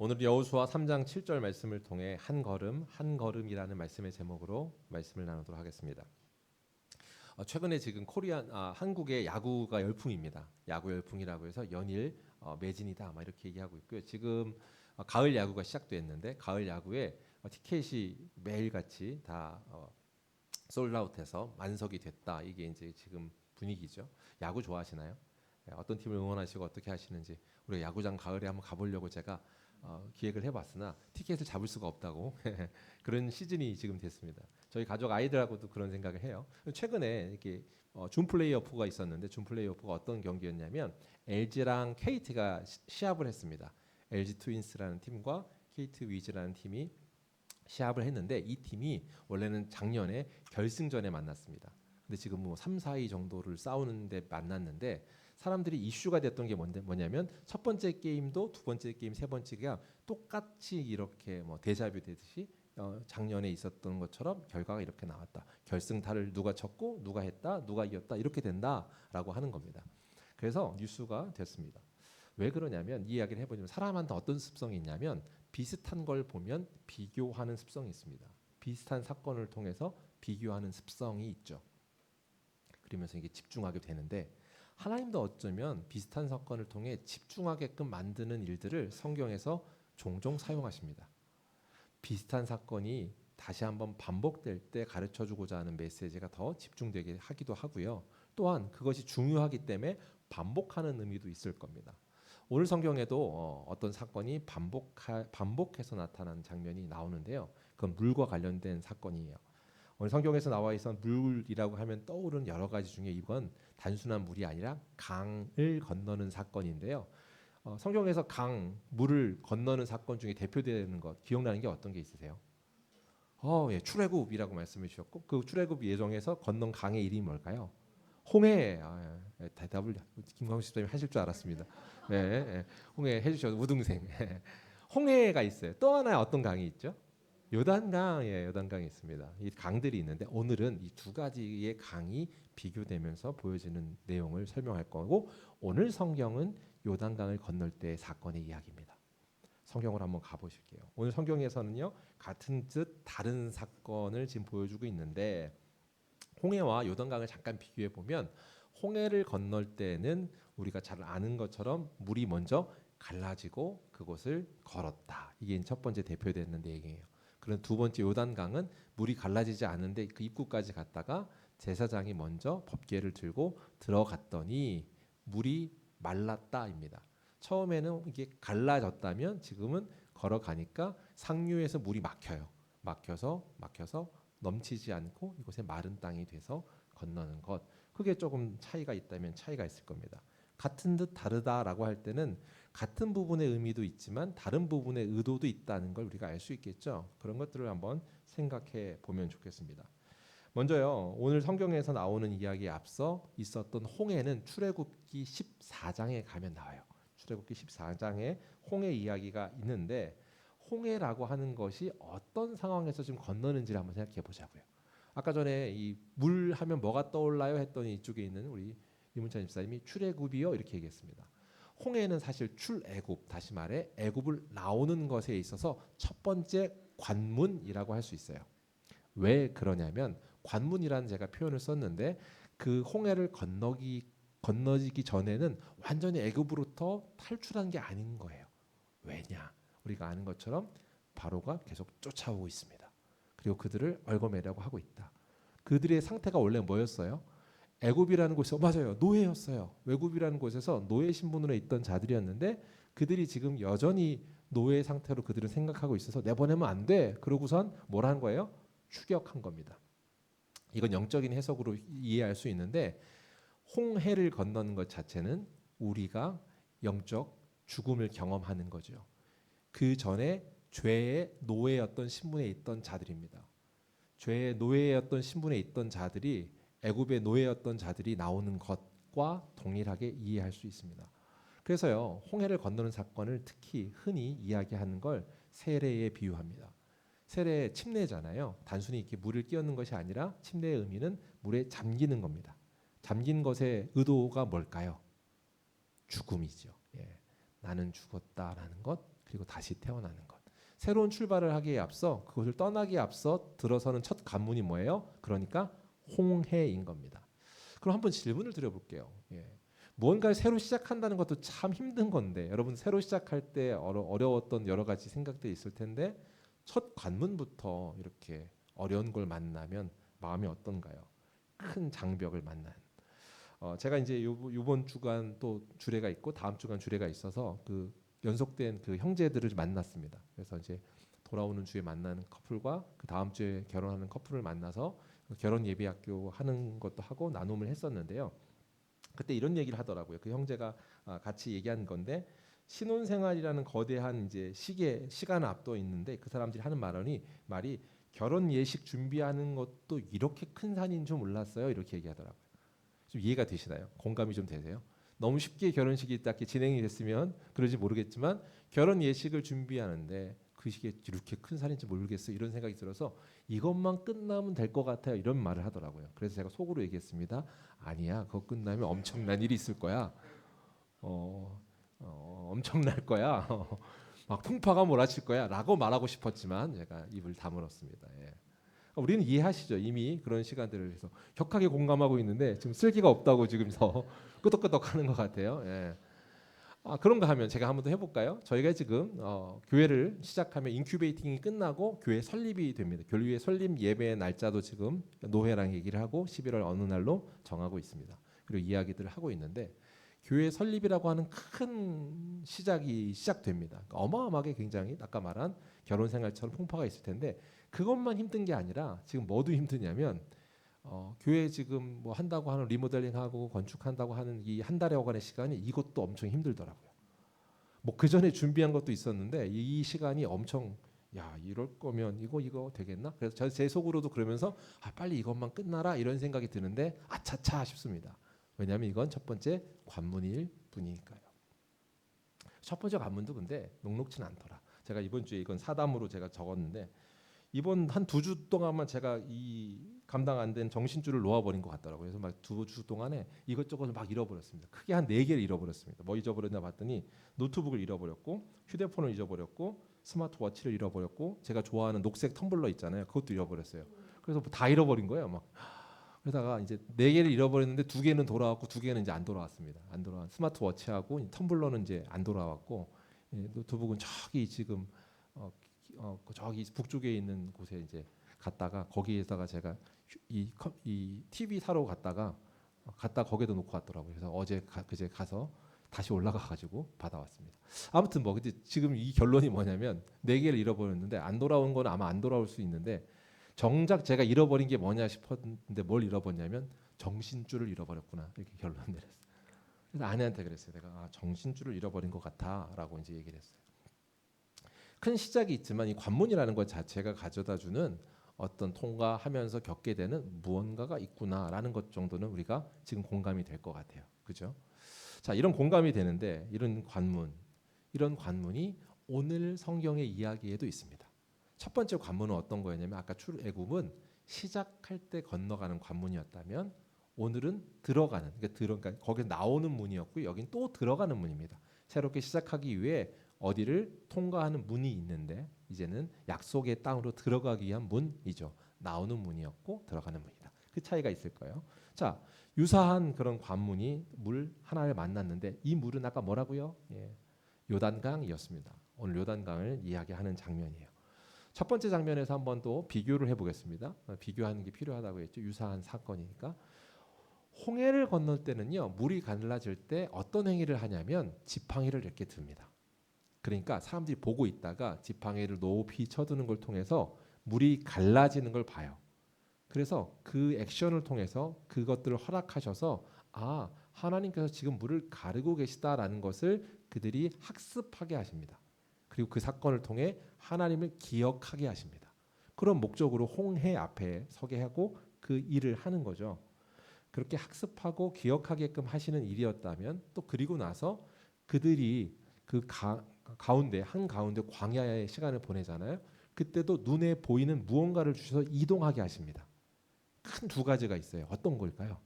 오늘 여호수아 3장 7절 말씀을 통해 한 걸음 한 걸음이라는 말씀의 제목으로 말씀을 나누도록 하겠습니다. 최근에 지금 한국의 야구가 열풍입니다. 야구 열풍이라고 해서 연일 매진이다 이렇게 얘기하고 있고요. 지금 가을 야구가 시작됐는데 가을 야구에 티켓이 매일같이 다 솔드아웃해서 만석이 됐다. 이게 이제 지금 분위기죠. 야구 좋아하시나요? 어떤 팀을 응원하시고 어떻게 하시는지 우리 야구장 가을에 한번 가보려고 제가 기획을 해봤으나 티켓을 잡을 수가 없다고 그런 시즌이 지금 됐습니다. 저희 가족 아이들하고도 그런 생각을 해요. 최근에 이렇게 준 플레이오프가 있었는데 준 플레이오프가 어떤 경기였냐면 LG랑 KT가 시합을 했습니다. LG 트윈스라는 팀과 KT 위즈라는 팀이 시합을 했는데 이 팀이 원래는 작년에 결승전에 만났습니다. 근데 지금 뭐 3, 4위 정도를 싸우는데 만났는데 사람들이 이슈가 됐던 게 뭐냐면 첫 번째 게임도 두 번째 게임, 세 번째가 똑같이 이렇게 뭐 데자뷰 되듯이 작년에 있었던 것처럼 결과가 이렇게 나왔다. 결승타를 누가 쳤고 누가 했다, 누가 이겼다 이렇게 된다라고 하는 겁니다. 그래서 뉴스가 됐습니다. 왜 그러냐면 이 이야기를 해보면 사람한테 어떤 습성이 있냐면 비슷한 걸 보면 비교하는 습성이 있습니다. 비슷한 사건을 통해서 비교하는 습성이 있죠. 그러면서 이게 집중하게 되는데 하나님도 어쩌면 비슷한 사건을 통해 집중하게끔 만드는 일들을 성경에서 종종 사용하십니다. 비슷한 사건이 다시 한번 반복될 때 가르쳐주고자 하는 메시지가 더 집중되게 하기도 하고요. 또한 그것이 중요하기 때문에 반복하는 의미도 있을 겁니다. 오늘 성경에도 어떤 사건이 반복해서 나타나는 장면이 나오는데요. 그건 물과 관련된 사건이에요. 오늘 성경에서 나와 있는 물이라고 하면 떠오르는 여러 가지 중에 이건 단순한 물이 아니라 강을 건너는 사건인데요. 성경에서 물을 건너는 사건 중에 대표되는 것 기억나는 게 어떤 게 있으세요? 예, 출애굽이라고 말씀해 주셨고 그 출애굽 예정에서 건넌 강의 이름이 뭘까요? 홍해. 대답을 김광식 집사님 하실 줄 알았습니다. 네, 홍해 해주셔서 우등생. 홍해가 있어요. 또 하나 어떤 강이 있죠? 요단강, 요단강이 있습니다. 이 강들이 있는데 오늘은 이 두 가지의 강이 비교되면서 보여지는 내용을 설명할 거고 오늘 성경은 요단강을 건널 때의 사건의 이야기입니다. 성경으로 한번 가보실게요. 오늘 성경에서는요 같은 듯 다른 사건을 지금 보여주고 있는데 홍해와 요단강을 잠깐 비교해 보면 홍해를 건널 때는 우리가 잘 아는 것처럼 물이 먼저 갈라지고 그곳을 걸었다. 이게 첫 번째 대표되는 내용이에요. 그런 두 번째 요단강은 물이 갈라지지 않은데 그 입구까지 갔다가 제사장이 먼저 법궤를 들고 들어갔더니 물이 말랐다입니다. 처음에는 이게 갈라졌다면 지금은 걸어가니까 상류에서 물이 막혀서 넘치지 않고 이곳에 마른 땅이 돼서 건너는 것. 그게 조금 차이가 있다면 차이가 있을 겁니다. 같은 듯 다르다라고 할 때는 같은 부분의 의미도 있지만 다른 부분의 의도도 있다는 걸 우리가 알 수 있겠죠. 그런 것들을 한번 생각해 보면 좋겠습니다. 먼저요. 오늘 성경에서 나오는 이야기에 앞서 있었던 홍해는 출애굽기 14장에 가면 나와요. 출애굽기 14장에 홍해 이야기가 있는데 홍해라고 하는 것이 어떤 상황에서 지금 건너는지를 한번 생각해 보자고요. 아까 전에 이 물 하면 뭐가 떠올라요 했더니 이쪽에 있는 우리 이문찬 집사님이 출애굽이요 이렇게 얘기했습니다. 홍해는 사실 출애굽, 다시 말해 애굽을 나오는 것에 있어서 첫 번째 관문이라고 할 수 있어요. 왜 그러냐면 관문이라는 제가 표현을 썼는데 그 홍해를 건너지기 전에는 완전히 애굽으로부터 탈출한 게 아닌 거예요. 왜냐? 우리가 아는 것처럼 바로가 계속 쫓아오고 있습니다. 그리고 그들을 얽어매려고 하고 있다. 그들의 상태가 원래 뭐였어요? 애굽이라는 곳에서 맞아요. 노예였어요. 외굽이라는 곳에서 노예 신분으로 있던 자들이었는데 그들이 지금 여전히 노예 상태로 그들은 생각하고 있어서 내보내면 안 돼. 그러고선 뭘 한 거예요? 추격한 겁니다. 이건 영적인 해석으로 이해할 수 있는데 홍해를 건너는 것 자체는 우리가 영적 죽음을 경험하는 거죠. 그 전에 죄의 노예였던 신분에 있던 자들입니다. 죄의 노예였던 신분에 있던 자들이 애굽의 노예였던 자들이 나오는 것과 동일하게 이해할 수 있습니다. 그래서요 홍해를 건너는 사건을 특히 흔히 이야기하는 걸 세례에 비유합니다. 세례 침례잖아요. 단순히 이렇게 물을 끼얹는 것이 아니라 침례의 의미는 물에 잠기는 겁니다. 잠긴 것의 의도가 뭘까요? 죽음이죠. 나는 죽었다라는 것 그리고 다시 태어나는 것. 새로운 출발을 하기에 앞서 그것을 떠나기에 앞서 들어서는 첫 관문이 뭐예요? 그러니까 홍해인 겁니다. 그럼 한번 질문을 드려볼게요. 예. 무언가를 새로 시작한다는 것도 참 힘든 건데 여러분 새로 시작할 때 어려웠던 여러 가지 생각들이 있을 텐데 첫 관문부터 이렇게 어려운 걸 만나면 마음이 어떤가요? 큰 장벽을 만난. 제가 이제 요번 주간 또 주례가 있고 다음 주간 주례가 있어서 그 연속된 그 형제들을 만났습니다. 그래서 이제 돌아오는 주에 만나는 커플과 그 다음 주에 결혼하는 커플을 만나서 결혼 예비학교 하는 것도 하고 나눔을 했었는데요. 그때 이런 얘기를 하더라고요. 그 형제가 같이 얘기한 건데 신혼생활이라는 거대한 이제 시간을 앞두고 있는데 그 사람들이 하는 말이 결혼 예식 준비하는 것도 이렇게 큰 산인 줄 몰랐어요. 이렇게 얘기하더라고요. 좀 이해가 되시나요? 공감이 좀 되세요? 너무 쉽게 결혼식이 딱 진행이 됐으면 그런지 모르겠지만 결혼 예식을 준비하는데 그 시기에 이렇게 큰 산인지 모르겠어요. 이런 생각이 들어서 이것만 끝나면 될 것 같아요. 이런 말을 하더라고요. 그래서 제가 속으로 얘기했습니다. 아니야, 그거 끝나면 엄청난 일이 있을 거야. 엄청날 거야. 막 풍파가 몰아칠 거야라고 말하고 싶었지만 제가 입을 다물었습니다. 예. 우리는 이해하시죠? 이미 그런 시간들을 해서 격하게 공감하고 있는데 지금 쓸기가 없다고 지금서 끄덕끄덕하는 것 같아요. 예. 그런가 하면 제가 한번 더 해볼까요? 저희가 지금 교회를 시작하면 인큐베이팅이 끝나고 교회 설립이 됩니다. 교회 설립 예배 날짜도 지금 노회랑 얘기를 하고 11월 어느 날로 정하고 있습니다. 그리고 이야기들을 하고 있는데 교회 설립이라고 하는 큰 시작이 시작됩니다. 그러니까 어마어마하게 굉장히 아까 말한 결혼 생활처럼 풍파가 있을 텐데 그것만 힘든 게 아니라 지금 뭐도 힘드냐면 교회 지금 뭐 한다고 하는 리모델링하고 건축한다고 하는 이 한 달여간의 시간이 이것도 엄청 힘들더라고요. 뭐 그 전에 준비한 것도 있었는데 이 시간이 엄청 야 이럴 거면 이거 되겠나? 그래서 제 속으로도 그러면서 빨리 이것만 끝나라 이런 생각이 드는데 아차차 싶습니다. 왜냐하면 이건 첫 번째 관문일 뿐이니까요. 첫 번째 관문도 근데 녹록지는 않더라. 제가 이번 주에 이건 사담으로 제가 적었는데 이번 한 2주 동안만 제가 이 감당 안 된 정신줄을 놓아버린 것 같더라고요. 그래서 막 2주 동안에 이것저것을 막 잃어버렸습니다. 크게 한 4개를 잃어버렸습니다. 뭐 잊어버렸나 봤더니 노트북을 잃어버렸고 휴대폰을 잊어버렸고 스마트워치를 잃어버렸고 제가 좋아하는 녹색 텀블러 있잖아요. 그것도 잃어버렸어요. 그래서 다 잃어버린 거예요. 막 그러다가 이제 4개를 잃어버렸는데 2개는 돌아왔고 2개는 이제 안 돌아왔습니다. 안 돌아왔. 스마트워치하고 텀블러는 이제 안 돌아왔고 노트북은 저기 지금 저기 북쪽에 있는 곳에 이제 갔다가 거기에다가 제가 이 TV 사러 갔다가 거기다 놓고 왔더라고요. 그래서 그제 가서 다시 올라가 가지고 받아왔습니다. 아무튼 뭐 근데 지금 이 결론이 뭐냐면 4개를 잃어버렸는데 안 돌아온 건 아마 안 돌아올 수 있는데 정작 제가 잃어버린 게 뭐냐 싶었는데 뭘 잃어버렸냐면 정신줄을 잃어버렸구나 이렇게 결론 내렸어요. 그래서 아내한테 그랬어요. 내가 정신줄을 잃어버린 것 같아라고 이제 얘기를 했어요. 큰 시작이 있지만 이 관문이라는 것 자체가 가져다주는 어떤 통과하면서 겪게 되는 무언가가 있구나라는 것 정도는 우리가 지금 공감이 될 것 같아요. 그죠? 자, 이런 공감이 되는데 이런 관문이 오늘 성경의 이야기에도 있습니다. 첫 번째 관문은 어떤 거였냐면 아까 출애굽은 시작할 때 건너가는 관문이었다면 오늘은 들어가는 그러니까 거기 나오는 문이었고 여긴 또 들어가는 문입니다. 새롭게 시작하기 위해 어디를 통과하는 문이 있는데 이제는 약속의 땅으로 들어가기 위한 문이죠. 나오는 문이었고 들어가는 문이다. 그 차이가 있을 거예요. 자, 유사한 그런 관문이 물 하나를 만났는데 이 물은 아까 뭐라고요? 요단강이었습니다. 오늘 요단강을 이야기하는 장면이에요. 첫 번째 장면에서 한번 또 비교를 해보겠습니다. 비교하는 게 필요하다고 했죠. 유사한 사건이니까. 홍해를 건널 때는요. 물이 갈라질 때 어떤 행위를 하냐면 지팡이를 이렇게 듭니다. 그러니까 사람들이 보고 있다가 지팡이를 높이 쳐두는 걸 통해서 물이 갈라지는 걸 봐요. 그래서 그 액션을 통해서 그것들을 허락하셔서 하나님께서 지금 물을 가르고 계시다라는 것을 그들이 학습하게 하십니다. 그리고 그 사건을 통해 하나님을 기억하게 하십니다. 그런 목적으로 홍해 앞에 서게 하고 그 일을 하는 거죠. 그렇게 학습하고 기억하게끔 하시는 일이었다면 또 그리고 나서 그들이 그 가운데 광야의 시간을 보내잖아요. 그때도 눈에 보이는 무언가를 주셔서 이동하게 하십니다. 큰 2가지가 있어요. 어떤 걸까요?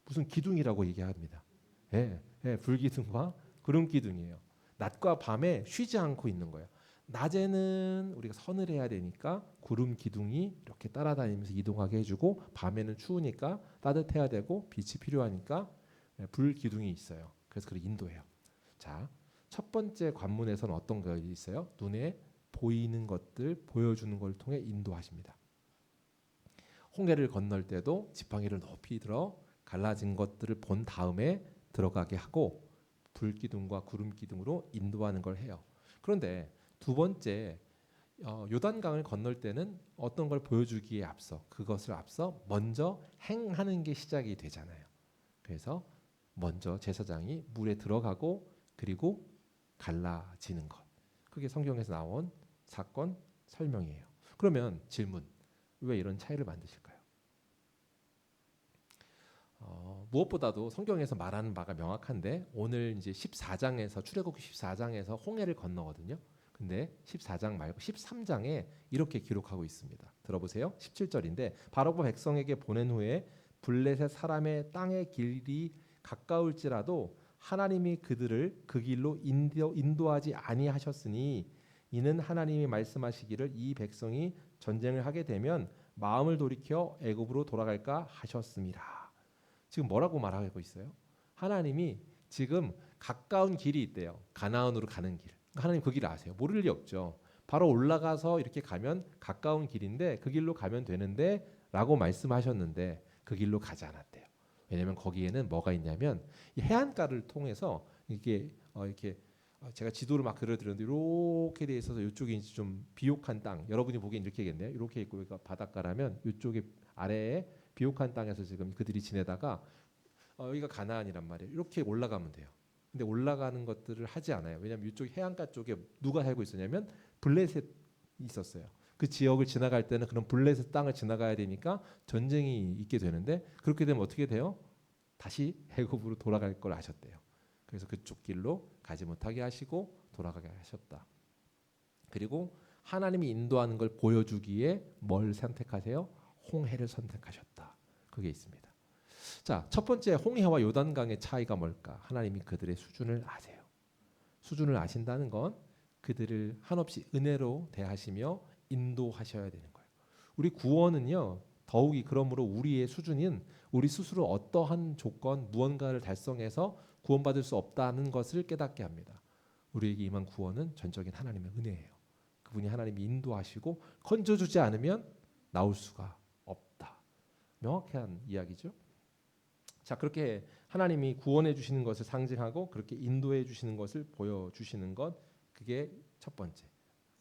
무슨 기둥이라고 얘기합니다. 불기둥과 구름 기둥이에요. 낮과 밤에 쉬지 않고 있는 거예요. 낮에는 우리가 선을 해야 되니까 구름 기둥이 이렇게 따라다니면서 이동하게 해주고, 밤에는 추우니까 따뜻해야 되고 빛이 필요하니까 불 기둥이 있어요. 그래서 그걸 인도해요. 자, 첫 번째 관문에서는 어떤 거 있어요? 눈에 보이는 것들 보여주는 걸 통해 인도하십니다. 홍해를 건널 때도 지팡이를 높이 들어 갈라진 것들을 본 다음에 들어가게 하고 불기둥과 구름기둥으로 인도하는 걸 해요. 그런데 두 번째 요단강을 건널 때는 어떤 걸 보여주기에 앞서, 그것을 앞서 먼저 행하는 게 시작이 되잖아요. 그래서 먼저 제사장이 물에 들어가고 그리고 갈라지는 것, 그게 성경에서 나온 사건 설명이에요. 그러면 질문, 왜 이런 차이를 만드실까요? 무엇보다도 성경에서 말하는 바가 명확한데, 오늘 이제 14장에서 출애굽기 14장에서 홍해를 건너거든요. 근데 14장 말고 13장에 이렇게 기록하고 있습니다. 들어보세요. 17절인데 바로가 백성에게 보낸 후에 블레셋 사람의 땅의 길이 가까울지라도 하나님이 그들을 그 길로 인도하지 아니하셨으니 이는 하나님이 말씀하시기를 이 백성이 전쟁을 하게 되면 마음을 돌이켜 애굽으로 돌아갈까 하셨습니다. 지금 뭐라고 말하고 있어요? 하나님이 지금 가까운 길이 있대요. 가나안으로 가는 길. 하나님 그 길을 아세요? 모를 리 없죠. 바로 올라가서 이렇게 가면 가까운 길인데 그 길로 가면 되는데 라고 말씀하셨는데 그 길로 가지 않았대요. 왜냐하면 거기에는 뭐가 있냐면 이 해안가를 통해서 이렇게 제가 지도를 막 그려드렸는데 이렇게 돼 있어서 이쪽이 이제 좀 비옥한 땅, 여러분이 보기엔 이렇게겠네요. 이렇게 있고 여기가 바닷가라면 이쪽에 아래에 비옥한 땅에서 지금 그들이 지내다가 여기가 가나안이란 말이에요. 이렇게 올라가면 돼요. 근데 올라가는 것들을 하지 않아요. 왜냐하면 이쪽 해안가 쪽에 누가 살고 있었냐면 블레셋이 있었어요. 그 지역을 지나갈 때는 그런 블레셋 땅을 지나가야 되니까 전쟁이 있게 되는데, 그렇게 되면 어떻게 돼요? 다시 애굽으로 돌아갈 걸 아셨대요. 그래서 그쪽 길로 가지 못하게 하시고 돌아가게 하셨다. 그리고 하나님이 인도하는 걸 보여주기에 뭘 선택하세요? 홍해를 선택하셨다. 그게 있습니다. 자, 첫 번째 홍해와 요단강의 차이가 뭘까? 하나님이 그들의 수준을 아세요. 수준을 아신다는 건 그들을 한없이 은혜로 대하시며 인도하셔야 되는 거예요. 우리 구원은요, 더욱이 그러므로 우리의 수준인 우리 스스로 어떠한 조건 무언가를 달성해서 구원받을 수 없다는 것을 깨닫게 합니다. 우리에게 임한 구원은 전적인 하나님의 은혜예요. 그분이 하나님이 인도하시고 건져주지 않으면 나올 수가 없다. 명확한 이야기죠. 자, 그렇게 하나님이 구원해 주시는 것을 상징하고 그렇게 인도해 주시는 것을 보여주시는 것, 그게 첫 번째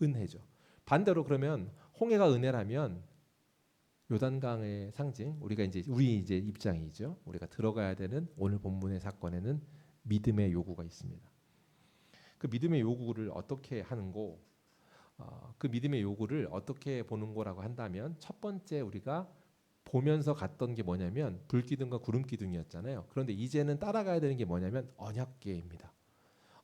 은혜죠. 반대로 그러면 홍해가 은혜라면 요단강의 상징, 우리 이제 입장이죠. 우리가 들어가야 되는 오늘 본문의 사건에는 믿음의 요구가 있습니다. 그 믿음의 요구를 어떻게 하는고, 그 믿음의 요구를 어떻게 보는 거라고 한다면, 첫 번째 우리가 보면서 갔던 게 뭐냐면 불기둥과 구름기둥이었잖아요. 그런데 이제는 따라가야 되는 게 뭐냐면 언약궤입니다.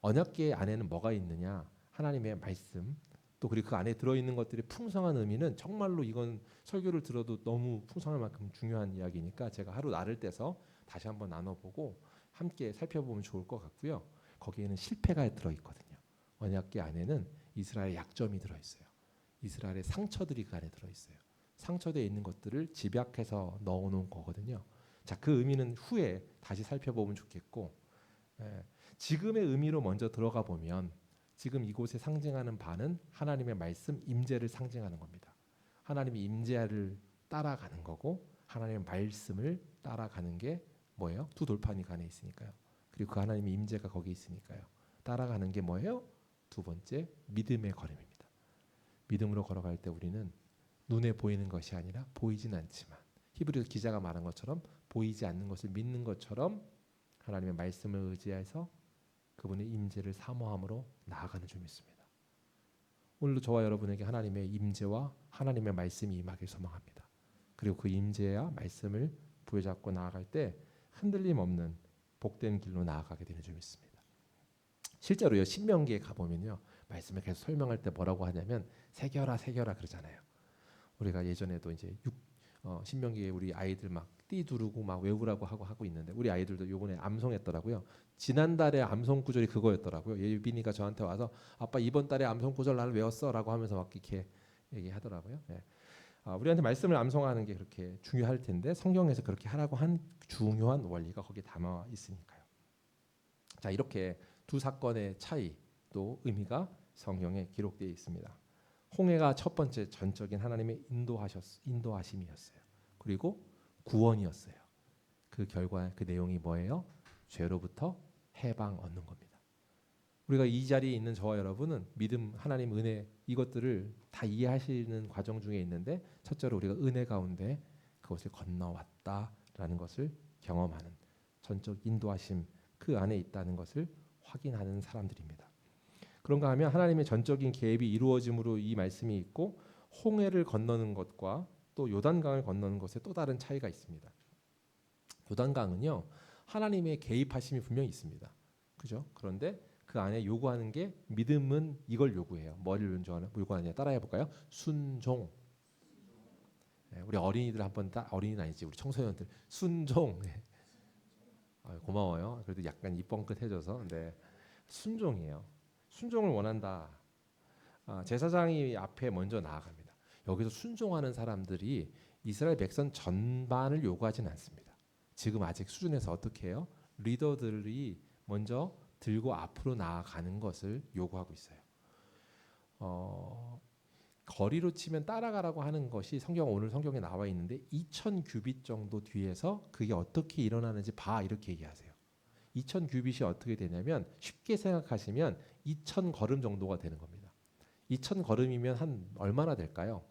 언약궤 안에는 뭐가 있느냐? 하나님의 말씀, 또 그리고 그 안에 들어있는 것들이 풍성한 의미는 정말로 이건 설교를 들어도 너무 풍성할 만큼 중요한 이야기니까 제가 하루 나를 떼서 다시 한번 나눠보고 함께 살펴보면 좋을 것 같고요. 거기에는 실패가 들어있거든요. 언약궤 안에는 이스라엘의 약점이 들어있어요. 이스라엘의 상처들이 그 안에 들어있어요. 상처되어 있는 것들을 집약해서 넣어놓은 거거든요. 자, 그 의미는 후에 다시 살펴보면 좋겠고, 지금의 의미로 먼저 들어가 보면 지금 이곳에 상징하는 바는 하나님의 말씀 임재를 상징하는 겁니다. 하나님의 임재를 따라가는 거고 하나님의 말씀을 따라가는 게 뭐예요? 두 돌판이 그 안에 있으니까요. 그리고 그 하나님의 임재가 거기 있으니까요. 따라가는 게 뭐예요? 두 번째, 믿음의 걸음입니다. 믿음으로 걸어갈 때 우리는 눈에 보이는 것이 아니라 보이진 않지만, 히브리서 기자가 말한 것처럼 보이지 않는 것을 믿는 것처럼 하나님의 말씀을 의지해서 그분의 임재를 사모함으로 나아가는 줄 믿습니다. 오늘도 저와 여러분에게 하나님의 임재와 하나님의 말씀이 임하길 소망합니다. 그리고 그 임재와 말씀을 부여잡고 나아갈 때 흔들림 없는 복된 길로 나아가게 되는 줄 믿습니다. 실제로요, 신명기에 가보면요, 말씀을 계속 설명할 때 뭐라고 하냐면 새겨라 새겨라 그러잖아요. 우리가 예전에도 이제 신명기에 우리 아이들 막 띠두르고 막 외우라고 하고 있는데 우리 아이들도 요번에 암송했더라고요. 지난달에 암송 구절이 그거였더라고요. 예빈이가 저한테 와서 아빠 이번 달에 암송 구절 나는 외웠어라고 하면서 막 이렇게 얘기하더라고요. 예. 우리한테 말씀을 암송하는 게 그렇게 중요할 텐데 성경에서 그렇게 하라고 한 중요한 원리가 거기에 담아 있으니까요. 자, 이렇게 두 사건의 차이 또 의미가 성경에 기록되어 있습니다. 홍해가 첫 번째 전적인 하나님의 인도하심이었어요. 그리고 구원이었어요. 그 결과 그 내용이 뭐예요? 죄로부터 해방 얻는 겁니다. 우리가 이 자리에 있는 저와 여러분은 믿음, 하나님 은혜 이것들을 다 이해하시는 과정 중에 있는데 첫째로 우리가 은혜 가운데 그것을 건너왔다라는 것을 경험하는 전적 인도하심 그 안에 있다는 것을 확인하는 사람들입니다. 그런가 하면 하나님의 전적인 계획이 이루어짐으로 이 말씀이 있고 홍해를 건너는 것과 또 요단강을 건너는 것에 또 다른 차이가 있습니다. 요단강은요 하나님의 개입하심이 분명히 있습니다. 그죠? 그런데 그 안에 요구하는 게 믿음은 이걸 요구해요. 뭐를 요구하느냐 따라해 볼까요? 순종. 우리 어린이들 한번 어린이는 아니지 우리 청소년들 순종. 고마워요. 그래도 약간 입 뻥끗해져서 네 순종이에요. 순종을 원한다. 제사장이 앞에 먼저 나아갑니다. 여기서 순종하는 사람들이 이스라엘 백성 전반을 요구하지는 않습니다. 지금 아직 수준에서 어떻게 해요? 리더들이 먼저 들고 앞으로 나아가는 것을 요구하고 있어요. 거리로 치면 따라가라고 하는 것이 오늘 성경에 나와 있는데 2000 규빗 정도 뒤에서 그게 어떻게 일어나는지 봐 이렇게 얘기하세요. 2000 규빗이 어떻게 되냐면 쉽게 생각하시면 2000 걸음 정도가 되는 겁니다. 2000 걸음이면 한 얼마나 될까요?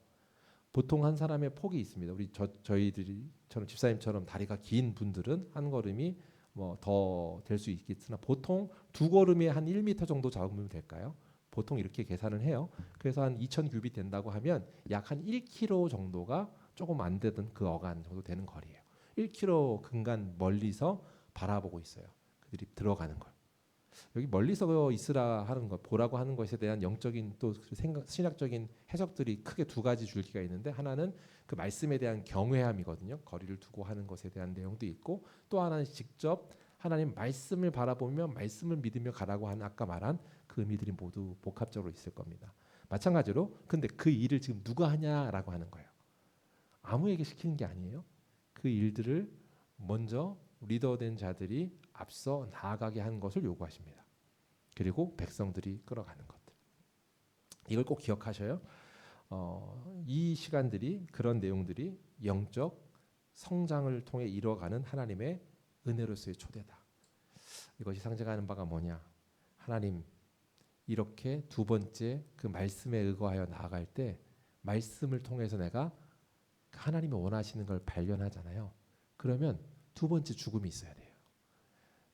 보통 한 사람의 폭이 있습니다. 저희들이처럼 집사님처럼 다리가 긴 분들은 한 걸음이 뭐 더 될 수 있겠으나 보통 두 걸음에 한 1m 정도 잡으면 될까요? 보통 이렇게 계산을 해요. 그래서 한 2000 규빗 된다고 하면 약 한 1km 정도가 조금 안 되던 그 어간 정도 되는 거리예요. 1km 근간 멀리서 바라보고 있어요. 그들이 들어가는 걸. 여기 멀리서 있으라 하는 것, 보라고 하는 것에 대한 영적인 또 신학적인 해석들이 크게 두 가지 줄기가 있는데 하나는 그 말씀에 대한 경외함이거든요. 거리를 두고 하는 것에 대한 내용도 있고 또 하나는 직접 하나님 말씀을 바라보며 말씀을 믿으며 가라고 하는 아까 말한 그 의미들이 모두 복합적으로 있을 겁니다. 마찬가지로 근데 그 일을 지금 누가 하냐라고 하는 거예요. 아무에게 시키는 게 아니에요. 그 일들을 먼저 리더된 자들이 앞서 나아가게 하는 것을 요구하십니다. 그리고 백성들이 끌어가는 것들. 이걸 꼭 기억하셔요. 이 시간들이 그런 내용들이 영적 성장을 통해 이뤄가는 하나님의 은혜로서의 초대다. 이것이 상징하는 바가 뭐냐? 하나님 이렇게 두 번째 그 말씀에 의거하여 나아갈 때 말씀을 통해서 내가 하나님이 원하시는 걸 발견하잖아요. 그러면 두 번째 죽음이 있어야 돼요.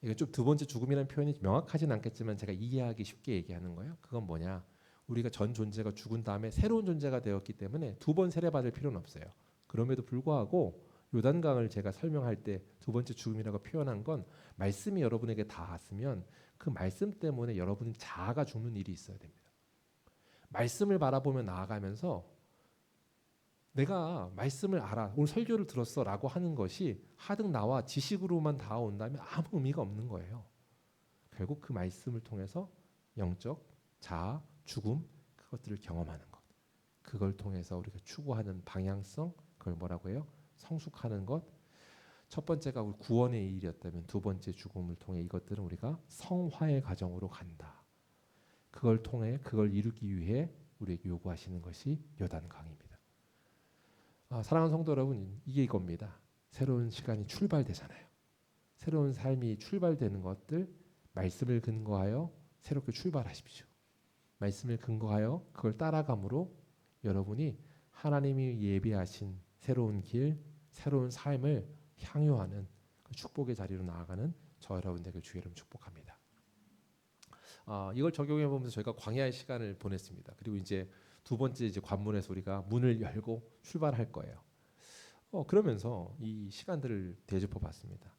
이게 좀 두 번째 죽음이라는 표현이 명확하진 않겠지만 제가 이해하기 쉽게 얘기하는 거예요. 그건 뭐냐? 우리가 전 존재가 죽은 다음에 새로운 존재가 되었기 때문에 두 번 세례받을 필요는 없어요. 그럼에도 불구하고 요단강을 제가 설명할 때 두 번째 죽음이라고 표현한 건 말씀이 여러분에게 닿았으면 그 말씀 때문에 여러분 자아가 죽는 일이 있어야 됩니다. 말씀을 바라보며 나아가면서 내가 말씀을 알아 오늘 설교를 들었어라고 하는 것이 하등 나와 지식으로만 다가온다면 아무 의미가 없는 거예요. 결국 그 말씀을 통해서 영적 자아, 죽음 그것들을 경험하는 것. 그걸 통해서 우리가 추구하는 방향성 그걸 뭐라고 해요? 성숙하는 것. 첫 번째가 우리 구원의 일이었다면 두 번째 죽음을 통해 이것들은 우리가 성화의 과정으로 간다. 그걸 통해 그걸 이루기 위해 우리에게 요구하시는 것이 요단강입니다. 사랑하는 성도 여러분 이게 이겁니다. 새로운 시간이 출발되잖아요. 새로운 삶이 출발되는 것들 말씀을 근거하여 새롭게 출발하십시오. 말씀을 근거하여 그걸 따라감으로 여러분이 하나님이 예비하신 새로운 길, 새로운 삶을 향유하는 그 축복의 자리로 나아가는 저 여러분들에게 주의 이름 축복합니다. 이걸 적용해 보면서 저희가 광야의 시간을 보냈습니다. 그리고 이제 두 번째 이제 관문에서 우리가 문을 열고 출발할 거예요. 그러면서 이 시간들을 되짚어 봤습니다.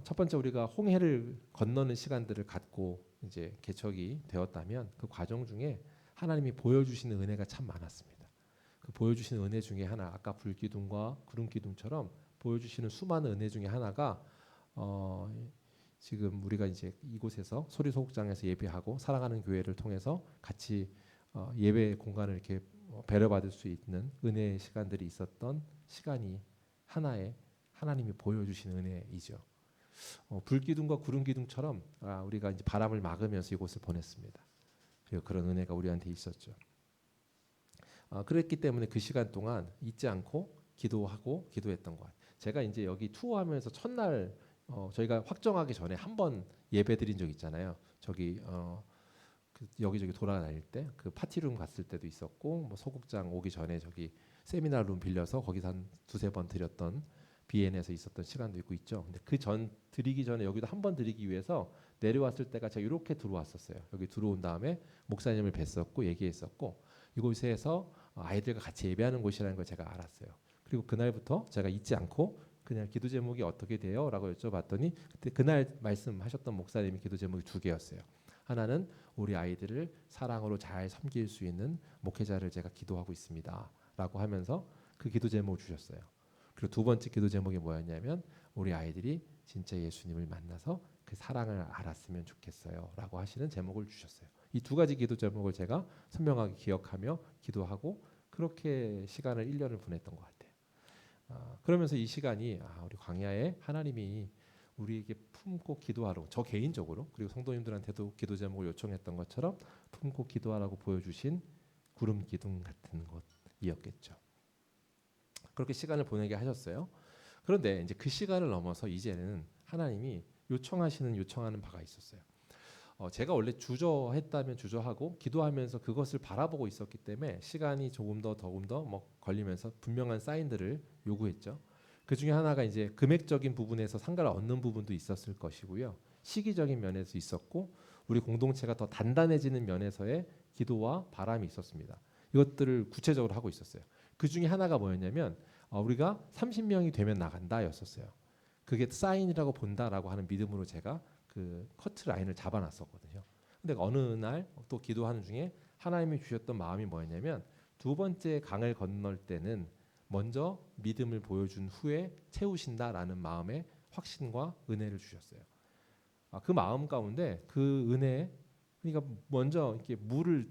첫 번째 우리가 홍해를 건너는 시간들을 갖고 이제 개척이 되었다면 그 과정 중에 하나님이 보여주시는 은혜가 참 많았습니다. 그 그 보여주시는 은혜 중에 하나, 아까 불기둥과 구름기둥처럼 보여주시는 수많은 은혜 중에 하나가 지금 우리가 이제 이곳에서 소리소극장에서 예배하고 사랑하는 교회를 통해서 같이 예배 공간을 이렇게 배려받을 수 있는 은혜의 시간들이 있었던 시간이 하나의 하나님이 보여주신 은혜이죠. 불기둥과 구름기둥처럼 우리가 이제 바람을 막으면서 이곳을 보냈습니다. 그리고 그런 은혜가 우리한테 있었죠. 그랬기 때문에 그 시간 동안 잊지 않고 기도하고 기도했던 것 같아요. 제가 이제 여기 투어하면서 첫날 저희가 확정하기 전에 한 번 예배 드린 적 있잖아요. 저기 그 여기저기 돌아다닐 때 그 파티룸 갔을 때도 있었고 뭐 소극장 오기 전에 저기 세미나룸 빌려서 거기서 한 두세 번 드렸던 비엔에서 있었던 시간도 있죠. 근데 그 전 드리기 전에 여기도 한 번 드리기 위해서 내려왔을 때가 제가 이렇게 들어왔었어요. 여기 들어온 다음에 목사님을 뵀었고 얘기했었고 이곳에서 아이들과 같이 예배하는 곳이라는 걸 제가 알았어요. 그리고 그날부터 제가 잊지 않고 그냥 기도 제목이 어떻게 돼요? 라고 여쭤봤더니 그때 그날 말씀하셨던 목사님이 기도 제목이 두 개였어요. 하나는 우리 아이들을 사랑으로 잘 섬길 수 있는 목회자를 제가 기도하고 있습니다. 라고 하면서 그 기도 제목을 주셨어요. 그리고 두 번째 기도 제목이 뭐였냐면 우리 아이들이 진짜 예수님을 만나서 그 사랑을 알았으면 좋겠어요. 라고 하시는 제목을 주셨어요. 이 두 가지 기도 제목을 제가 선명하게 기억하며 기도하고 그렇게 시간을 1년을 보냈던 것 같아요. 그러면서 이 시간이 우리 광야에 하나님이 우리에게 품고 기도하라고 저 개인적으로 그리고 성도님들한테도 기도 제목을 요청했던 것처럼 품고 기도하라고 보여주신 구름 기둥 같은 곳이었겠죠. 그렇게 시간을 보내게 하셨어요. 그런데 이제 그 시간을 넘어서 이제는 하나님이 요청하는 바가 있었어요. 제가 원래 주저했다면 주저하고 기도하면서 그것을 바라보고 있었기 때문에 시간이 조금 더 뭐 걸리면서 분명한 사인들을 요구했죠. 그 중에 하나가 이제 금액적인 부분에서 상가를 얻는 부분도 있었을 것이고요. 시기적인 면에서 있었고 우리 공동체가 더 단단해지는 면에서의 기도와 바람이 있었습니다. 이것들을 구체적으로 하고 있었어요. 그 중에 하나가 뭐였냐면 우리가 30명이 되면 나간다였었어요. 그게 사인이라고 본다라고 하는 믿음으로 제가 그 커트 라인을 잡아놨었거든요. 근데 어느 날 또 기도하는 중에 하나님이 주셨던 마음이 뭐였냐면 두 번째 강을 건널 때는 먼저 믿음을 보여준 후에 채우신다라는 마음의 확신과 은혜를 주셨어요. 그 마음 가운데 그 은혜, 그러니까 먼저 이렇게 물을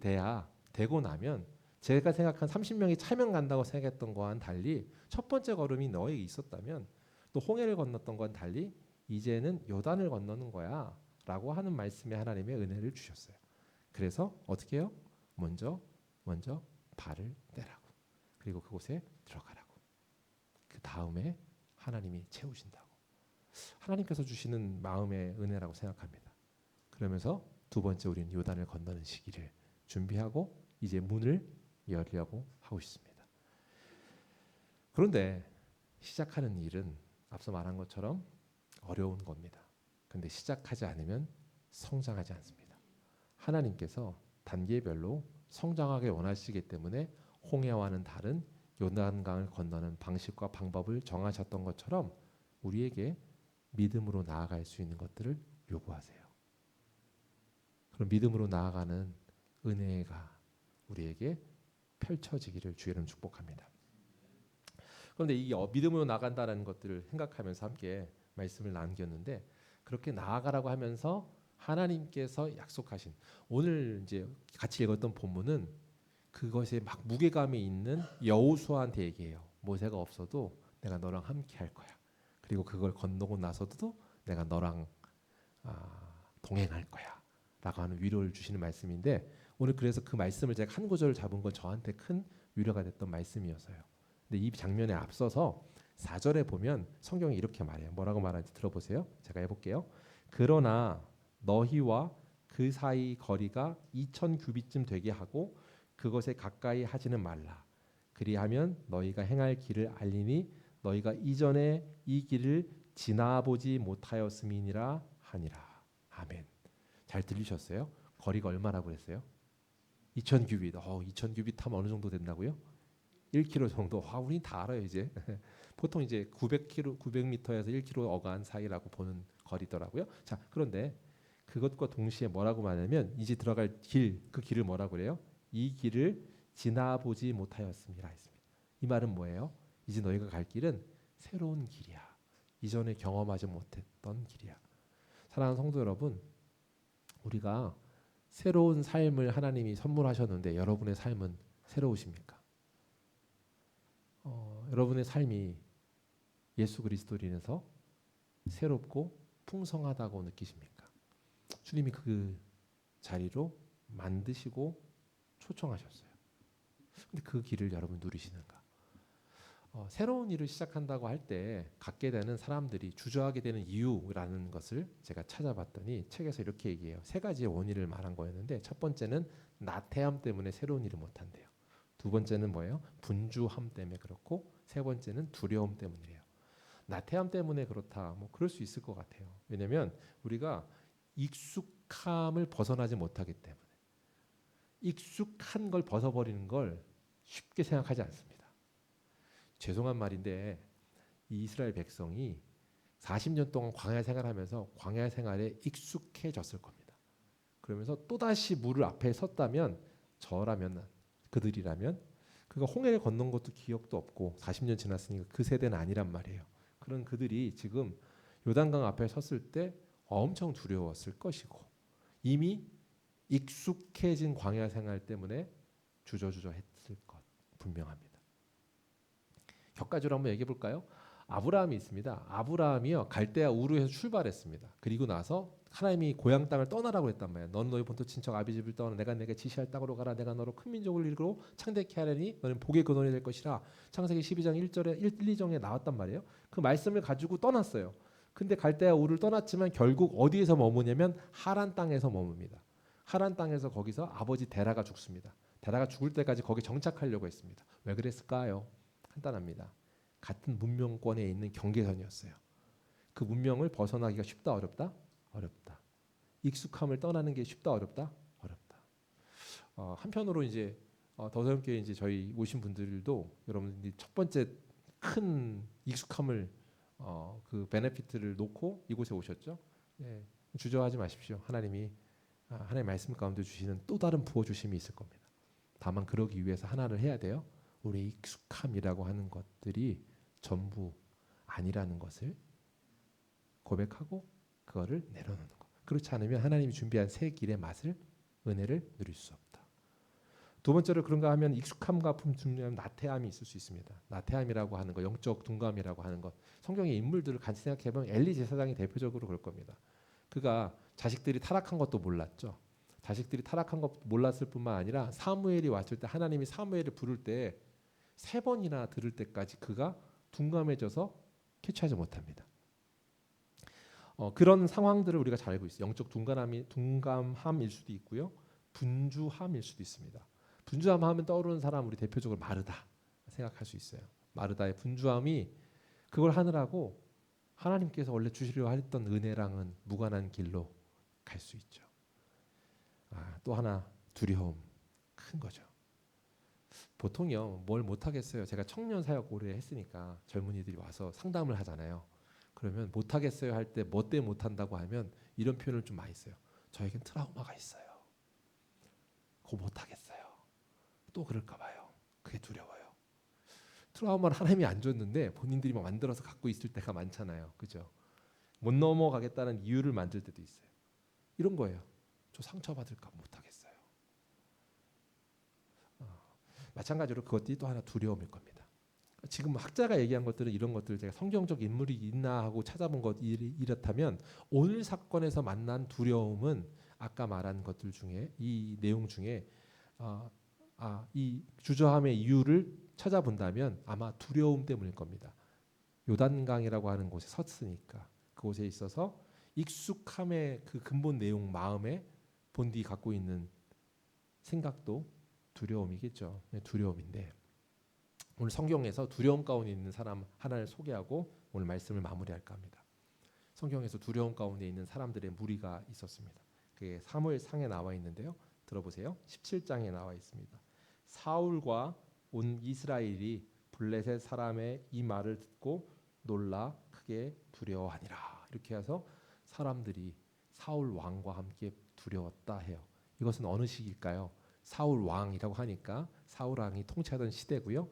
대고 나면 제가 생각한 30명이 차면 간다고 생각했던 거와는 달리 첫 번째 걸음이 너에게 있었다면 또 홍해를 건넜던 건 달리 이제는 요단을 건너는 거야 라고 하는 말씀에 하나님의 은혜를 주셨어요. 그래서 어떻게 해요? 먼저 발을 떼라고 그리고 그곳에 들어가라고 그 다음에 하나님이 채우신다고 하나님께서 주시는 마음의 은혜라고 생각합니다. 그러면서 두 번째 우리는 요단을 건너는 시기를 준비하고 이제 문을 열려고 하고 있습니다. 그런데 시작하는 일은 앞서 말한 것처럼 어려운 겁니다. 근데 시작하지 않으면 성장하지 않습니다. 하나님께서 단계별로 성장하게 원하시기 때문에 홍해와는 다른 요단강을 건너는 방식과 방법을 정하셨던 것처럼 우리에게 믿음으로 나아갈 수 있는 것들을 요구하세요. 그럼 믿음으로 나아가는 은혜가 우리에게 펼쳐지기를 주의 이름 축복합니다. 그런데 이 믿음으로 나간다는 것들을 생각하면서 함께 말씀을 남겼는데 그렇게 나아가라고 하면서 하나님께서 약속하신 오늘 이제 같이 읽었던 본문은 그것에 막 무게감이 있는 여호수아한테 얘기해요. 모세가 없어도 내가 너랑 함께 할 거야. 그리고 그걸 건너고 나서도 내가 너랑 동행할 거야. 라고 하는 위로를 주시는 말씀인데 오늘 그래서 그 말씀을 제가 한 구절을 잡은 건 저한테 큰 위로가 됐던 말씀이어서요. 근데 이 장면에 앞서서 4절에 보면 성경이 이렇게 말해요. 뭐라고 말하는지 들어보세요. 제가 해볼게요. 그러나 너희와 그 사이 거리가 2000 규빗쯤 되게 하고 그것에 가까이 하지는 말라. 그리하면 너희가 행할 길을 알리니 너희가 이전에 이 길을 지나보지 못하였음이니라 하니라. 아멘. 잘 들리셨어요? 거리가 얼마라고 그랬어요? 2000 규빗. 2000 규빗 하면 어느 정도 된다고요? 1km 정도. 우린 다 알아요 이제. 보통 이제 900km, 900m에서 1km 어간 사이라고 보는 거리더라고요. 자, 그런데 그것과 동시에 뭐라고 말하냐면 이제 들어갈 길, 그 길을 뭐라고 그래요? 이 길을 지나보지 못하였음이라 했습니다. 이 말은 뭐예요? 이제 너희가 갈 길은 새로운 길이야. 이전에 경험하지 못했던 길이야. 사랑하는 성도 여러분, 우리가 새로운 삶을 하나님이 선물하셨는데 여러분의 삶은 새로우십니까? 여러분의 삶이 예수 그리스도로 인해서 새롭고 풍성하다고 느끼십니까? 주님이 그 자리로 만드시고 초청하셨어요. 근데 그 길을 여러분 누리시는가? 새로운 일을 시작한다고 할 때 갖게 되는 사람들이 주저하게 되는 이유라는 것을 제가 찾아봤더니 책에서 이렇게 얘기해요. 세 가지의 원인을 말한 거였는데 첫 번째는 나태함 때문에 새로운 일을 못한대요. 두 번째는 뭐예요? 분주함 때문에 그렇고 세 번째는 두려움 때문이래요. 나태함 때문에 그렇다. 뭐 그럴 수 있을 것 같아요. 왜냐하면 우리가 익숙함을 벗어나지 못하기 때문에 익숙한 걸 벗어버리는 걸 쉽게 생각하지 않습니다. 죄송한 말인데 이 이스라엘 백성이 40년 동안 광야 생활하면서 광야 생활에 익숙해졌을 겁니다. 그러면서 또다시 물을 앞에 섰다면 저라면 그들이라면 그가 홍해를 건넌 것도 기억도 없고 40년 지났으니까 그 세대는 아니란 말이에요. 그런 그들이 지금 요단강 앞에 섰을 때 엄청 두려웠을 것이고 이미 익숙해진 광야 생활 때문에 주저주저했을 것 분명합니다. 격가지로 한번 얘기해 볼까요? 아브라함이 있습니다. 아브라함이요 갈대아 우르에서 출발했습니다. 그리고 나서 하나님이 고향 땅을 떠나라고 했단 말이에요. 넌 너희 본토 친척 아비 집을 떠나 내가 내게 지시할 땅으로 가라. 내가 너로 큰 민족을 이루고 창대케 하려니 너는 복의 근원이 될 것이라. 창세기 12장 1절에 1, 2정에 나왔단 말이에요. 그 말씀을 가지고 떠났어요. 근데 갈대아 우르를 떠났지만 결국 어디에서 머무냐면 하란 땅에서 머뭅니다. 하란 땅에서 거기서 아버지 데라가 죽습니다. 데라가 죽을 때까지 거기 정착하려고 했습니다. 왜 그랬을까요? 간단합니다. 같은 문명권에 있는 경계선이었어요. 그 문명을 벗어나기가 쉽다 어렵다? 어렵다. 익숙함을 떠나는 게 쉽다 어렵다? 어렵다. 한편으로 이제 더사람교회 이제 저희 오신 분들도 여러분들이 첫 번째 큰 익숙함을 그 베네피트를 놓고 이곳에 오셨죠. 예, 주저하지 마십시오. 하나님이 하나님의 말씀 가운데 주시는 또 다른 부어 주심이 있을 겁니다. 다만 그러기 위해서 하나를 해야 돼요. 우리의 익숙함이라고 하는 것들이 전부 아니라는 것을 고백하고 그거를 내려놓는 것. 그렇지 않으면 하나님이 준비한 새 길의 맛을 은혜를 누릴 수 없다. 두 번째로 그런가 하면 익숙함과 분주함, 나태함이 있을 수 있습니다. 나태함이라고 하는 것, 영적 둔감이라고 하는 것. 성경의 인물들을 같이 생각해보면 엘리 제사장이 대표적으로 그럴 겁니다. 그가 자식들이 타락한 것도 몰랐죠. 자식들이 타락한 것 몰랐을 뿐만 아니라 사무엘이 왔을 때 하나님이 사무엘을 부를 때 3번이나 들을 때까지 그가 둔감해져서 캐치하지 못합니다. 그런 상황들을 우리가 잘 알고 있어요. 영적 둔감함일 수도 있고요. 분주함일 수도 있습니다. 분주함 하면 떠오르는 사람 우리 대표적으로 마르다 생각할 수 있어요. 마르다의 분주함이 그걸 하느라고 하나님께서 원래 주시려 했던 은혜랑은 무관한 길로 갈 수 있죠. 또 하나 두려움 큰 거죠. 보통요 뭘 못하겠어요. 제가 청년 사역 오래 했으니까 젊은이들이 와서 상담을 하잖아요. 그러면 못하겠어요 할 때 뭐 때문에 못한다고 하면 이런 표현을 좀 많이 써요. 저에겐 트라우마가 있어요. 그거 못하겠어요. 또 그럴까 봐요. 그게 두려워요. 트라우마를 하나님이 안 줬는데 본인들이 막 만들어서 갖고 있을 때가 많잖아요. 그죠? 못 넘어가겠다는 이유를 만들 때도 있어요. 이런 거예요. 저 상처받을까 못하겠어요. 마찬가지로 그것이 또 하나 두려움일 겁니다. 지금 학자가 얘기한 것들은 이런 것들 제가 성경적 인물이 있나 하고 찾아본 것 이렇다면 오늘 사건에서 만난 두려움은 아까 말한 것들 중에 이 내용 중에 이 주저함의 이유를 찾아본다면 아마 두려움 때문일 겁니다. 요단강이라고 하는 곳에 섰으니까 그곳에 있어서 익숙함의 그 근본 내용 마음에 본디 갖고 있는 생각도 두려움이겠죠. 두려움인데 오늘 성경에서 두려움 가운데 있는 사람 하나를 소개하고 오늘 말씀을 마무리할까 합니다. 성경에서 두려움 가운데 있는 사람들의 무리가 있었습니다. 그게 사무엘상에 나와 있는데요. 들어보세요. 17장에 나와 있습니다. 사울과 온 이스라엘이 블레셋 사람의 이 말을 듣고 놀라 크게 두려워하니라. 이렇게 해서 사람들이 사울 왕과 함께 두려웠다 해요. 이것은 어느 시기일까요? 사울 왕이라고 하니까 사울 왕이 통치하던 시대고요.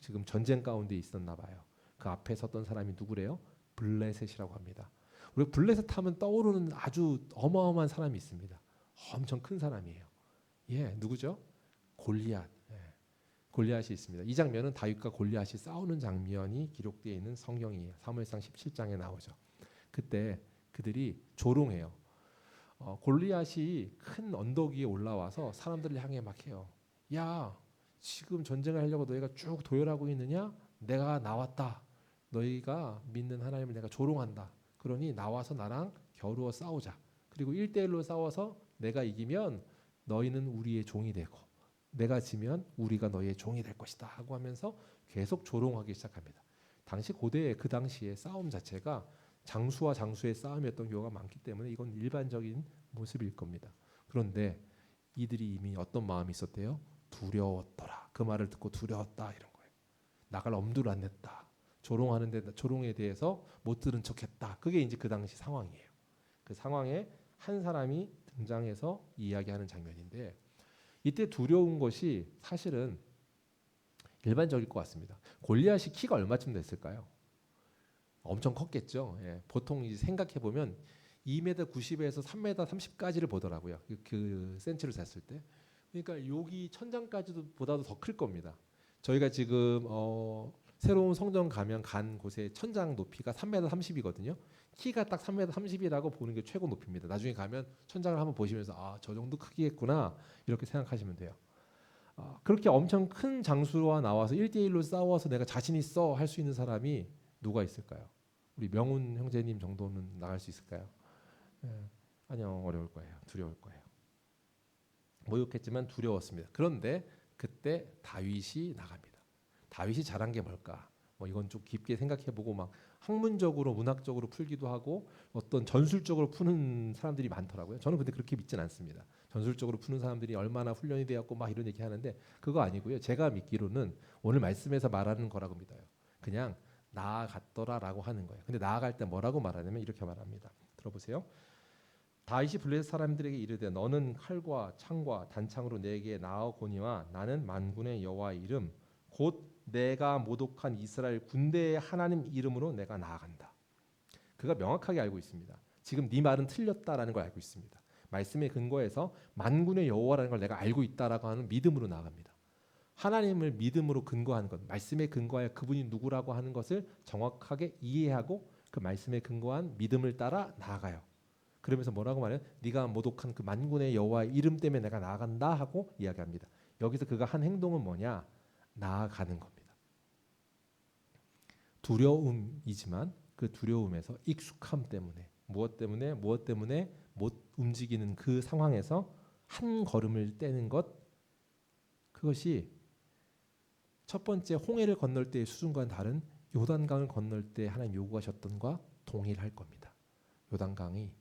지금 전쟁 가운데 있었나 봐요. 그 앞에 섰던 사람이 누구래요? 블레셋이라고 합니다. 우리 블레셋 하면 떠오르는 아주 어마어마한 사람이 있습니다. 엄청 큰 사람이에요. 예, 누구죠? 골리앗. 예, 골리앗이 있습니다. 이 장면은 다윗과 골리앗이 싸우는 장면이 기록되어 있는 성경이에요. 사무엘상 17장에 나오죠. 그때 그들이 조롱해요. 골리앗이 큰 언덕 위에 올라와서 사람들을 향해 막 해요. 야, 지금 전쟁을 하려고 너희가 쭉 도열하고 있느냐? 내가 나왔다. 너희가 믿는 하나님을 내가 조롱한다. 그러니 나와서 나랑 겨루어 싸우자. 그리고 1대1로 싸워서 내가 이기면 너희는 우리의 종이 되고 내가 지면 우리가 너희의 종이 될 것이다 하고 하면서 계속 조롱하기 시작합니다. 당시 고대에 그 당시에 싸움 자체가 장수와 장수의 싸움이었던 경우가 많기 때문에 이건 일반적인 모습일 겁니다. 그런데 이들이 이미 어떤 마음이 있었대요? 두려웠더라. 그 말을 듣고 두려웠다 이런 거예요. 나갈 엄두를 안 냈다. 조롱에 대해서 못 들은 척했다. 그게 이제 그 당시 상황이에요. 그 상황에 한 사람이 등장해서 이야기하는 장면인데 이때 두려운 것이 사실은 일반적일 것 같습니다. 골리앗이 키가 얼마쯤 됐을까요? 엄청 컸겠죠. 예, 보통 이제 생각해 보면 2m 90에서 3m 30까지를 보더라고요. 그 센치를 쟀을 때. 그러니까 여기 천장까지도 보다도 더 클 겁니다. 저희가 지금 새로운 성전 가면 간 곳의 천장 높이가 3m 30이거든요. 키가 딱 3m 30이라고 보는 게 최고 높이입니다. 나중에 가면 천장을 한번 보시면서 아, 저 정도 크기겠구나 이렇게 생각하시면 돼요. 그렇게 엄청 큰 장수와 나와서 1대1로 싸워서 내가 자신 있어 할 수 있는 사람이 누가 있을까요? 우리 명훈 형제님 정도는 나갈 수 있을까요? 예, 아니요, 어려울 거예요. 두려울 거예요. 모욕했지만 두려웠습니다. 그런데 그때 다윗이 나갑니다. 다윗이 잘한 게 뭘까? 뭐 이건 좀 깊게 생각해보고 막 학문적으로 문학적으로 풀기도 하고 어떤 전술적으로 푸는 사람들이 많더라고요. 저는 근데 그렇게 믿진 않습니다. 전술적으로 푸는 사람들이 얼마나 훈련이 되었고 막 이런 얘기 하는데 그거 아니고요. 제가 믿기로는 오늘 말씀에서 말하는 거라고 믿어요. 그냥 나아갔더라라고 하는 거예요. 근데 나아갈 때 뭐라고 말하냐면 이렇게 말합니다. 들어보세요. 다윗이 블레셋 사람들에게 이르되 너는 칼과 창과 단창으로 내게 나아오거니와 나는 만군의 여호와의 이름 곧 내가 모독한 이스라엘 군대의 하나님 이름으로 내가 나아간다. 그가 명확하게 알고 있습니다. 지금 네 말은 틀렸다라는 걸 알고 있습니다. 말씀에 근거해서 만군의 여호와라는 걸 내가 알고 있다라고 하는 믿음으로 나아갑니다. 하나님을 믿음으로 근거하는 것, 말씀에 근거하여 그분이 누구라고 하는 것을 정확하게 이해하고 그 말씀에 근거한 믿음을 따라 나아가요. 그러면서 뭐라고 말해요? 네가 모독한 그 만군의 여호와의 이름 때문에 내가 나아간다 하고 이야기합니다. 여기서 그가 한 행동은 뭐냐? 나아가는 겁니다. 두려움이지만 그 두려움에서 익숙함 때문에 무엇 때문에 못 움직이는 그 상황에서 한 걸음을 떼는 것, 그것이 첫 번째 홍해를 건널 때의 수준과는 다른 요단강을 건널 때 하나님 요구하셨던 것과 동일할 겁니다. 요단강이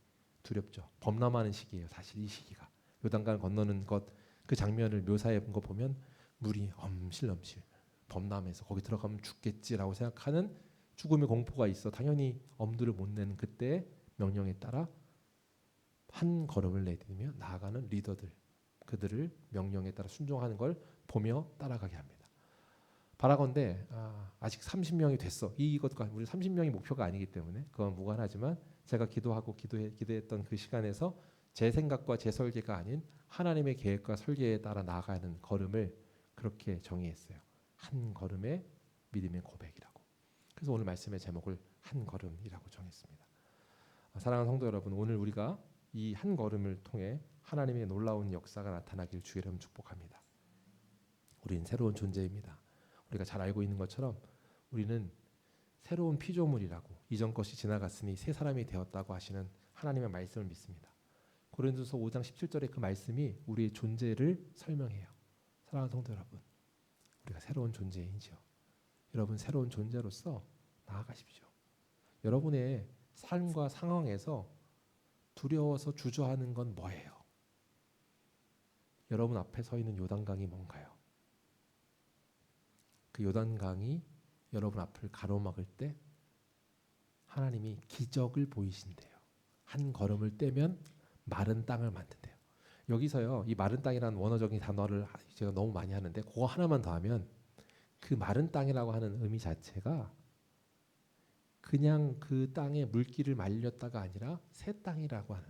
두렵죠. 범람하는 시기예요. 사실 이 시기가 요단강을 건너는 것, 그 장면을 묘사해 본 거 보면 물이 엄실엄실 범람해서 거기 들어가면 죽겠지라고 생각하는 죽음의 공포가 있어 당연히 엄두를 못 내는 그때 명령에 따라 한 걸음을 내디디며 나아가는 리더들, 그들을 명령에 따라 순종하는 걸 보며 따라가게 합니다. 바라건대 아직 30명이 됐어. 이것과 우리 30명이 목표가 아니기 때문에 그건 무관하지만 제가 기도하고 기도했던 그 시간에서 제 생각과 제 설계가 아닌 하나님의 계획과 설계에 따라 나아가는 걸음을 그렇게 정의했어요. 한 걸음의 믿음의 고백이라고. 그래서 오늘 말씀의 제목을 한 걸음이라고 정했습니다. 사랑하는 성도 여러분, 오늘 우리가 이 한 걸음을 통해 하나님의 놀라운 역사가 나타나길 주의 이름 축복합니다. 우리는 새로운 존재입니다. 우리가 잘 알고 있는 것처럼 우리는 새로운 피조물이라고, 이전 것이 지나갔으니 새 사람이 되었다고 하시는 하나님의 말씀을 믿습니다. 고린도서 5장 17절의 그 말씀이 우리의 존재를 설명해요. 사랑하는 성도 여러분, 우리가 새로운 존재인지요. 여러분 새로운 존재로서 나아가십시오. 여러분의 삶과 상황에서 두려워서 주저하는 건 뭐예요? 여러분 앞에 서 있는 요단강이 뭔가요? 그 요단강이 여러분 앞을 가로막을 때 하나님이 기적을 보이신대요. 한 걸음을 떼면 마른 땅을 만든대요. 여기서요, 이 마른 땅이라는 원어적인 단어를 제가 너무 많이 하는데 그거 하나만 더 하면 그 마른 땅이라고 하는 의미 자체가 그냥 그 땅에 물기를 말렸다가 아니라 새 땅이라고 하는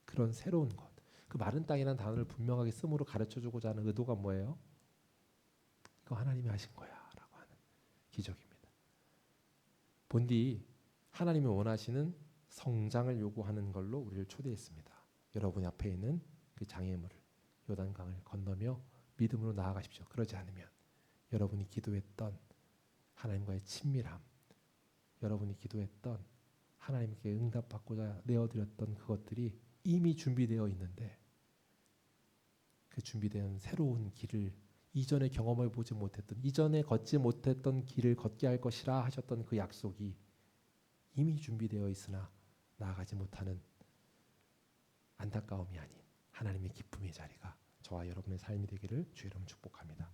그런 새로운 것. 그 마른 땅이라는 단어를 분명하게 쓰므로 가르쳐주고자 하는 의도가 뭐예요? 이거 하나님이 하신 거야라고 하는 기적입니다. 본디 하나님이 원하시는 성장을 요구하는 걸로 우리를 초대했습니다. 여러분 앞에 있는 그 장애물을 요단강을 건너며 믿음으로 나아가십시오. 그러지 않으면 여러분이 기도했던 하나님과의 친밀함, 여러분이 기도했던 하나님께 응답받고자 내어드렸던 그것들이 이미 준비되어 있는데 그 준비된 새로운 길을 이전에 경험해 보지 못했던, 이전에 걷지 못했던 길을 걷게 할 것이라 하셨던 그 약속이 이미 준비되어 있으나 나아가지 못하는 안타까움이 아닌 하나님의 기쁨의 자리가 저와 여러분의 삶이 되기를 주의 이름으로 축복합니다.